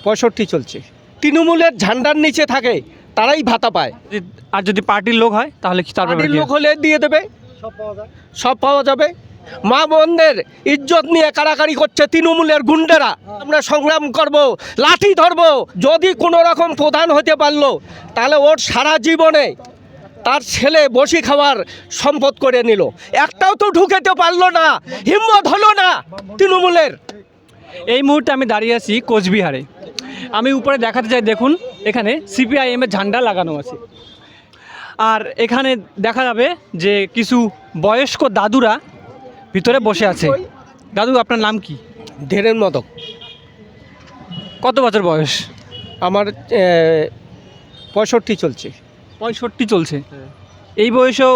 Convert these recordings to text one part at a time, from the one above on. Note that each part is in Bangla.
65 চলছে। তৃণমূলের ঝান্ডার নিচে থাকে তারাই ভাতা পায়। আর যদি পার্টির লোক হয় তাহলে কি তার ব্যাপারে পার্টির কি? লোক হলে দিয়ে দেবে, সব পাওয়া যাবে। মা বোনদের ইজ্জত নিয়ে কাড়াকাড়ি করছে তৃণমূলের গুন্ডেরা। আমরা সংগ্রাম করব, লাঠি ধরব। যদি কোনো রকম প্রধান হতে পারলো তাহলে ওর সারা জীবনে তার ছেলে বসি খাওয়ার সম্পদ করে নিল। একটাও তো ঢুকেতে পারলো না, হিম্মত হলো না তৃণমূলের। এই মুহূর্তে আমি দাঁড়িয়ে আছি কোচবিহারে। আমি উপরে দেখাতে চাই, দেখুন এখানে সিপিআইএম এর ঝান্ডা লাগানো আছে। আর এখানে দেখা যাবে যে কিছু বয়স্ক দাদুরা ভিতরে বসে আছে। দাদু, আপনার নাম কি? ধীরেন মতো। কত বছর বয়স? আমার 65 চলছে। 65 চলছে। এই বয়সেও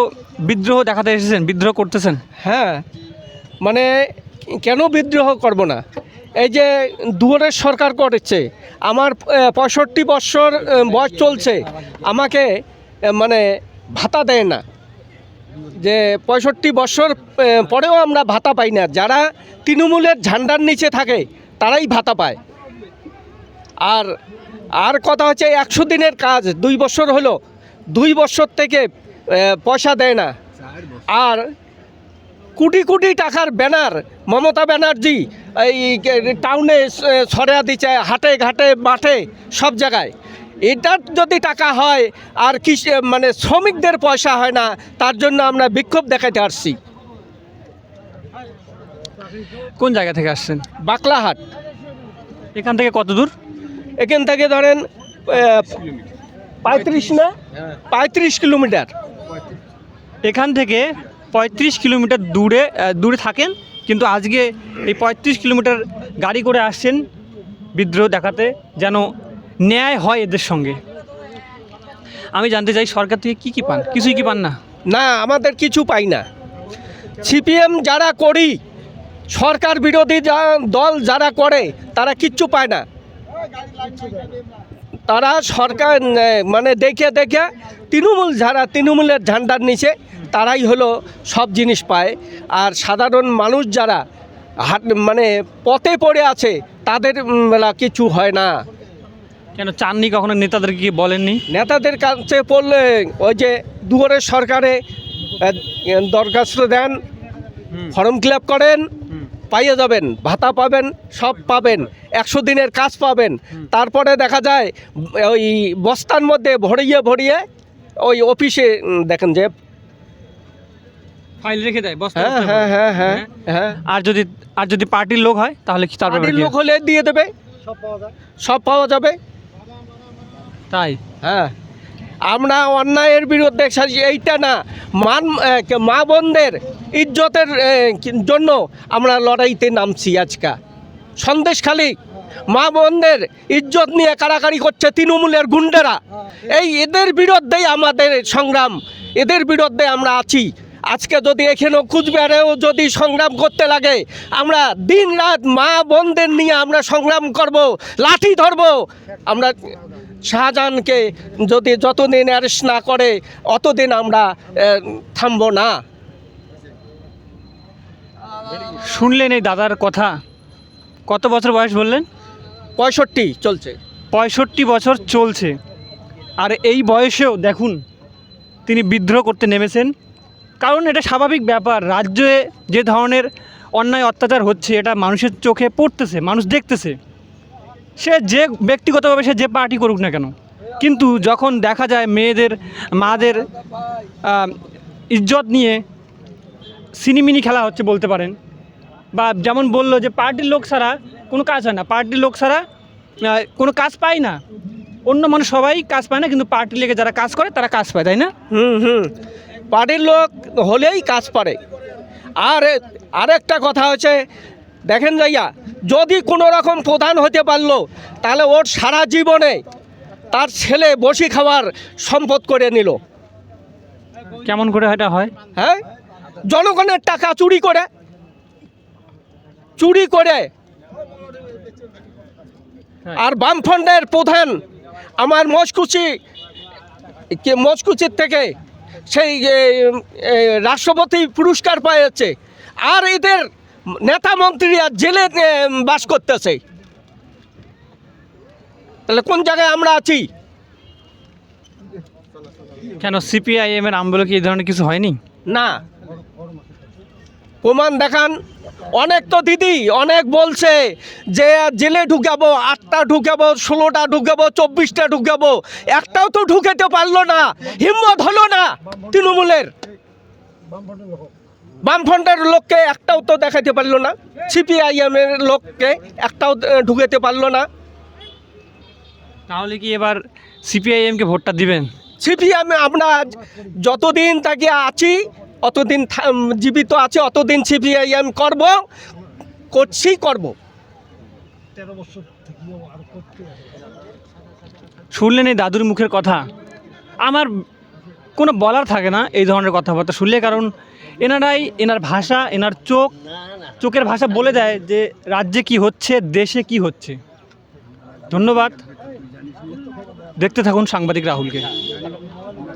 বিদ্রোহ দেখাতে এসেছেন, বিদ্রোহ করতেছেন? হ্যাঁ, মানে কেন বিদ্রোহ করব না? এই যে দুয়ারের সরকার করেছে, আমার 65 বছর বয়স চলছে, আমাকে মানে ভাতা দেয় না। যে 65 বছর পরেও আমরা ভাতা পাই না। যারা তৃণমূলের ঝান্ডার নিচে থাকে তারাই ভাতা পায়। আর কথা হচ্ছে 100 দিনের কাজ 2 বছর হলো, 2 বছর থেকে পয়সা দেয় না। আর কোটি কোটি টাকার ব্যানার মমতা ব্যানার্জি এই টাউনে ছড়িয়ে দিচ্ছে, হাটে ঘাটে মাঠে সব জায়গায়। এটার যদি টাকা হয় আর কি মানে শ্রমিকদের পয়সা হয় না, তার জন্য আমরা বিক্ষোভ দেখাতে আসছি। কোন জায়গা থেকে আসছেন? বাকলাহাট। এখান থেকে কত দূর? এখান থেকে ধরেন 35 না 35 কিলোমিটার। এখান থেকে 35 কিলোমিটার দূরে থাকেন, কিন্তু আজকে এই 35 কিলোমিটার গাড়ি করে আসছেন বিদ্রোহ দেখাতে, যেন ন্যায় হয় এদের সঙ্গে। আমি জানতে চাই, সরকার থেকে কি পান? কিছুই কি পান না? না, আমাদের কিছু পাই না। সিপিএম যারা করি, সরকার বিরোধী দল যারা করে, তারা কিচ্ছু পায় না। তারা সরকার মানে দেখে তৃণমূলের ঝান্ডার নিচে তারাই হলো সব জিনিস পায়। আর সাধারণ মানুষ যারা মানে পথে পড়ে আছে তাদের বেলা কিছু হয় না। কেন চাননি? কখনো নেতাদের কি বলেননি? নেতাদের কাছে পড়লে ওই যে দুয়ারের সরকারে দরখাস্ত দেন, ফর্ম ফিল আপ করেন, পাইয়ে যাবেন, ভাতা পাবেন, সব পাবেন, 100 দিনের কাজ পাবেন। তারপরে দেখা যায় ওই বস্তার মধ্যে ভরিয়ে ওই অফিসে দেখেন যে ফাইল রেখে দেয় বস্তা। হ্যাঁ। আর যদি পার্টির লোক হয় তাহলে কি তার ব্যাপারে পার্টির কি? লোক হলে দিয়ে দেবে, সব পাওয়া যাবে। তাই? হ্যাঁ, আমরা অন্যায়ের বিরুদ্ধে এইটা না, মা বোনদের ইজ্জতের জন্য আমরা লড়াইতে নামছি। আজকা সন্দেশখালী মা বোনদের ইজ্জত নিয়ে কাড়াকাড়ি করছে তৃণমূলের গুন্ডেরা। এদের বিরুদ্ধেই আমাদের সংগ্রাম, এদের বিরুদ্ধে আমরা আছি। আজকে যদি এখানেও কুচবিহারেও যদি সংগ্রাম করতে লাগে, আমরা দিন রাত মা বোনদের নিয়ে আমরা সংগ্রাম করব, লাঠি ধরব। আমরা শাহজাহানকে যদি যতদিন অ্যারেস্ট না করে অতদিন আমরা থামব না। শুনলেন এই দাদার কথা? কত বছর বয়স বললেন? 65 চলছে। 65 বছর চলছে। আর এই বয়সেও দেখুন তিনি বিদ্রোহ করতে নেমেছেন। কারণ এটা স্বাভাবিক ব্যাপার, রাজ্যে যে ধরনের অন্যায় অত্যাচার হচ্ছে এটা মানুষের চোখে পড়তেছে, মানুষ দেখতেছে। সে যে ব্যক্তিগতভাবে সে যে পার্টি করুক না কেন, কিন্তু যখন দেখা যায় মাদের ইজ্জত নিয়ে সিনিমিনি খেলা হচ্ছে বলতে পারেন, বা যেমন বললো যে পার্টির লোক ছাড়া কোনো কাজ হয় না, পার্টির লোক ছাড়া কোনো কাজ পায় না। অন্য মানুষ সবাই কাজ পায় না, কিন্তু পার্টির লেগে যারা কাজ করে তারা কাজ পায়, তাই না? পার্টির লোক হলেই কাজ পারে। আর একটা কথা হচ্ছে, দেখেন যাইয়া, যদি কোনো রকম প্রধান হতে পারলো তাহলে ওর সারা জীবনে তার ছেলে বসি খাওয়ার সম্পদ করে নিল। কেমন করে এটা হয়? হ্যাঁ, জনগণের টাকা চুরি করে আর বামফ্রন্টের প্রধান আমার মজকুচির থেকে সেই রাষ্ট্রপতি পুরস্কার পেয়েছে। আর এদের নেতা মন্ত্রীরা জেলে বাস করতেছে। তাহলে কোন জায়গায় আমরা আছি? কেন সিপিআইএম এর আমলে কি এই ধরনের কিছু হয়নি? না, প্রমাণ দেখান। অনেক তো দিদি অনেক বলছে যে জেলে ঢুকাবো, 8টা ঢুকাবো, 16টা ঢুকাবো, 24টা ঢুকাবো, একটাও তো ঢুকাতে পারলো না, হিম্মত হলো না তৃণমূলের, বামফ্রন্টের লোককে একটাও তো দেখাতে পারলো না, সিপিআইএম এর লোককে একটাও ঢুকাতে পারলো না। তাহলে কি এবার সিপিআইএমকে ভোটটা দিবেন? সিপিএম আমরা যতদিন তাকে আছি, অতদিন জীবিত আছে, অতদিন সিপিআইএম করব। শুনলেন এই দাদুর মুখের কথা, আমার কোনো বলার থাকে না এই ধরনের কথাবার্তা শুনলে, কারণ এনার ভাষা, এনার চোখের ভাষা বলে দেয় যে রাজ্যে কি হচ্ছে, দেশে কি হচ্ছে। ধন্যবাদ, দেখতে থাকুন সাংবাদিক রাহুলকে।